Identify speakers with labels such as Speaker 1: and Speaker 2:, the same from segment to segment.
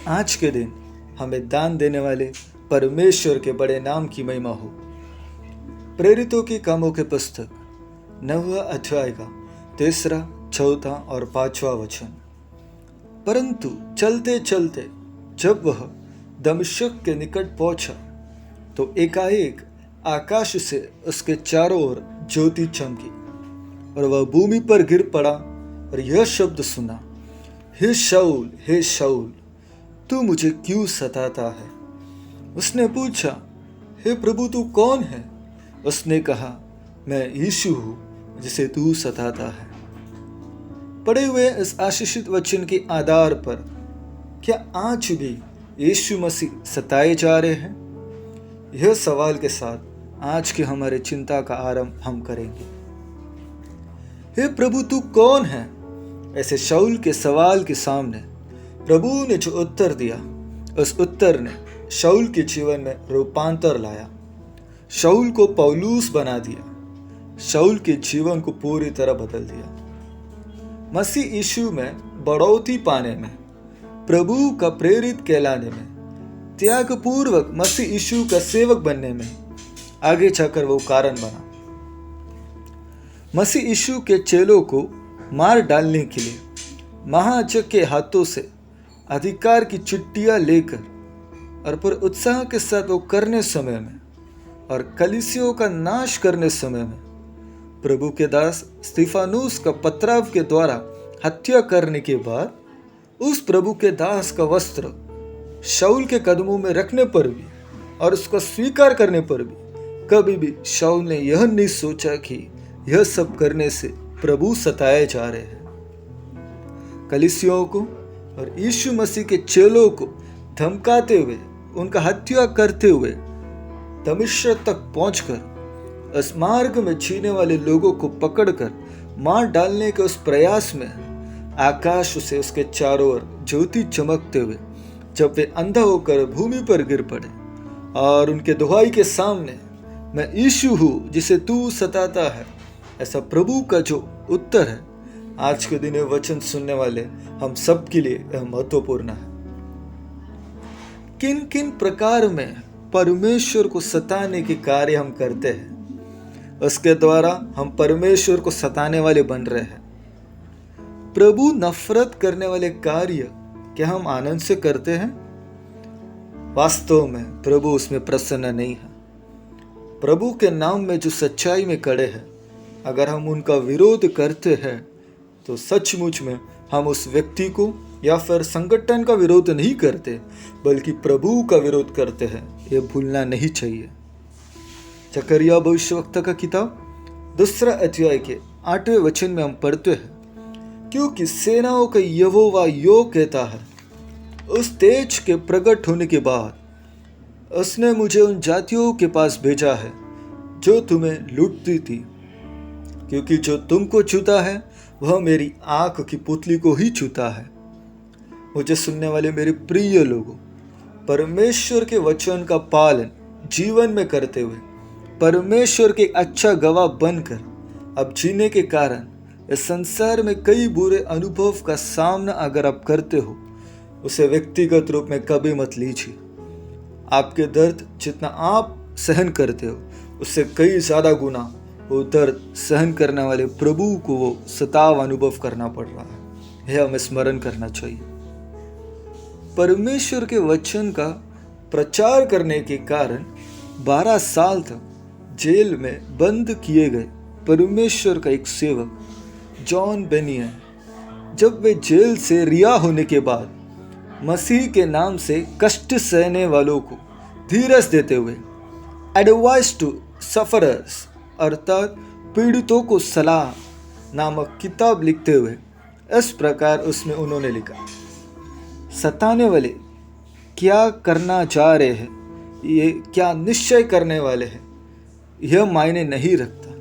Speaker 1: आज के दिन हमें दान देने वाले परमेश्वर के बड़े नाम की महिमा हो। प्रेरितों की कामों के पुस्तक 9वां अध्याय का 3, 4 और 5वां वचन। परंतु चलते चलते जब वह दमिश्क के निकट पहुंचा तो एकाएक आकाश से उसके चारों ओर ज्योति चमकी और वह भूमि पर गिर पड़ा और यह शब्द सुना, हे शाऊल, तू मुझे क्यों सताता है? उसने पूछा, हे प्रभु, तू कौन है? उसने कहा, मैं यीशु हूँ जिसे तू सताता है। पढ़े हुए इस आशीषित वचन के आधार पर क्या आज भी यीशु मसीह सताए जा रहे हैं? यह सवाल के साथ आज की हमारे चिंता का आरंभ हम करेंगे। हे प्रभु, तू कौन है? ऐसे शाऊल के सवाल के सामने प्रभु ने जो उत्तर दिया, उस उत्तर ने शाऊल के जीवन में रूपांतर लाया, शाऊल को पौलुस बना दिया, शाऊल के जीवन को पूरी तरह बदल दिया। मसीह यीशु में बढ़ोतरी पाने में, प्रभु का प्रेरित कहलाने में, त्यागपूर्वक मसीह यीशु का सेवक बनने में आगे जाकर वो कारण बना। मसीह यीशु के चेलों को मार डालने के लिए महायाजक के हाथों से अधिकार की चिट्ठियां लेकर और पर उत्साह के साथ वो करने समय में और कलीसियों का नाश करने समय में प्रभु के दास स्तिफानुस का पथराव के द्वारा हत्या करने के बाद उस प्रभु के दास का वस्त्र शाऊल के कदमों में रखने पर भी और उसको स्वीकार करने पर भी कभी भी शाऊल ने यह नहीं सोचा कि यह सब करने से प्रभु सताए जा रहे हैं। कलीसियों को और यीशु मसीह के चेलों को धमकाते हुए, उनका हत्या करते हुए दमिश्क तक पहुंचकर उस मार्ग में जीने वाले लोगों को पकड़कर मार डालने के उस प्रयास में आकाश से उसके चारों ओर ज्योति चमकते हुए जब वे अंधा होकर भूमि पर गिर पड़े और उनके दुहाई के सामने, मैं यीशु हूँ जिसे तू सताता है, ऐसा प्रभु का जो उत्तर है, आज के दिन वचन सुनने वाले हम सब के लिए यह महत्वपूर्ण है। किन किन प्रकार में परमेश्वर को सताने के कार्य हम करते हैं, उसके द्वारा हम परमेश्वर को सताने वाले बन रहे हैं। प्रभु नफरत करने वाले कार्य क्या हम आनंद से करते हैं? वास्तव में प्रभु उसमें प्रसन्न नहीं है। प्रभु के नाम में जो सच्चाई में खड़े हैं, अगर हम उनका विरोध करते हैं तो सचमुच में हम उस व्यक्ति को या फिर संगठन का विरोध नहीं करते, बल्कि प्रभु का विरोध करते हैं। ये भूलना नहीं चाहिए। जकरिया भविष्यवक्ता का किताब 2 अध्याय के 8वें वचन में हम पढ़ते हैं, क्योंकि सेनाओं का यहोवा यो कहता है, उस तेज के प्रकट होने के बाद उसने मुझे उन जातियों के पास भेजा है जो तुम्हें लूटती थी, क्योंकि जो तुमको छूता है वह मेरी आंख की पुतली को ही छूता है। मुझे सुनने वाले मेरे प्रिय लोगों, परमेश्वर के वचन का पालन जीवन में करते हुए परमेश्वर के अच्छा गवाह बनकर अब जीने के कारण इस संसार में कई बुरे अनुभव का सामना अगर आप करते हो, उसे व्यक्तिगत रूप में कभी मत लीजिए। आपके दर्द जितना आप सहन करते हो, उससे कई ज़्यादा गुना वो दर्द सहन करने वाले प्रभु को वो सताव अनुभव करना पड़ रहा है। यह हमें स्मरण करना चाहिए। परमेश्वर के वचन का प्रचार करने के कारण 12 साल तक जेल में बंद किए गए परमेश्वर का एक सेवक जॉन बेनियन, जब वे जेल से रिहा होने के बाद मसीह के नाम से कष्ट सहने वालों को धीरज देते हुए एडवाइस टू सफरर्स अर्थात पीड़ितों को सलाह नामक किताब लिखते हुए इस प्रकार उसमें उन्होंने लिखा, सताने वाले क्या करना चाह रहे हैं, ये क्या निश्चय करने वाले हैं, यह मायने नहीं रखता,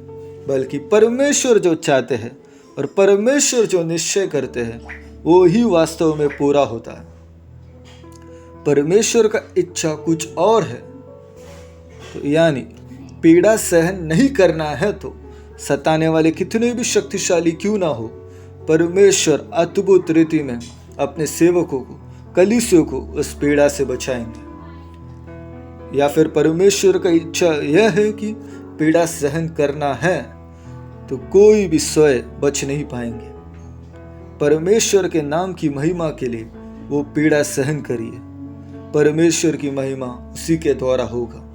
Speaker 1: बल्कि परमेश्वर जो चाहते हैं और परमेश्वर जो निश्चय करते हैं वो ही वास्तव में पूरा होता है। परमेश्वर का इच्छा कुछ और है। तो यानी पीड़ा सहन नहीं करना है तो सताने वाले कितने भी शक्तिशाली क्यों ना हो, परमेश्वर अद्भुत रीति में अपने सेवकों को कलीसियों को उस पीड़ा से बचाएंगे। या फिर परमेश्वर का इच्छा यह है कि पीड़ा सहन करना है तो कोई भी स्वयं बच नहीं पाएंगे। परमेश्वर के नाम की महिमा के लिए वो पीड़ा सहन करिए। परमेश्वर की महिमा उसी के द्वारा होगा।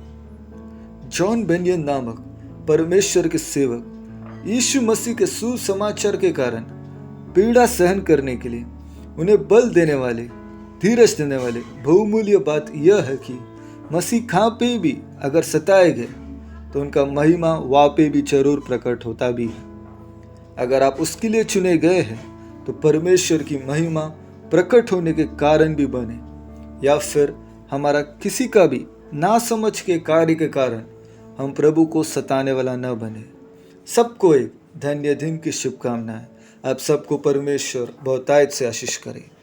Speaker 1: जॉन बेनियन नामक परमेश्वर के सेवक यीशु मसीह के सुसमाचार के कारण पीड़ा सहन करने के लिए उन्हें बल देने वाले, धीरज देने वाले बहुमूल्य बात यह है कि मसीह खां पे भी अगर सताए गए तो उनका महिमा वहाँ पे भी जरूर प्रकट होता भी है। अगर आप उसके लिए चुने गए हैं तो परमेश्वर की महिमा प्रकट होने के कारण भी बने, या फिर हमारा किसी का भी नासमझ के कार्य के कारण हम प्रभु को सताने वाला न बने। सबको एक धन्य दिन की शुभकामनाएं। आप सबको परमेश्वर बहुतायत से आशीष करे।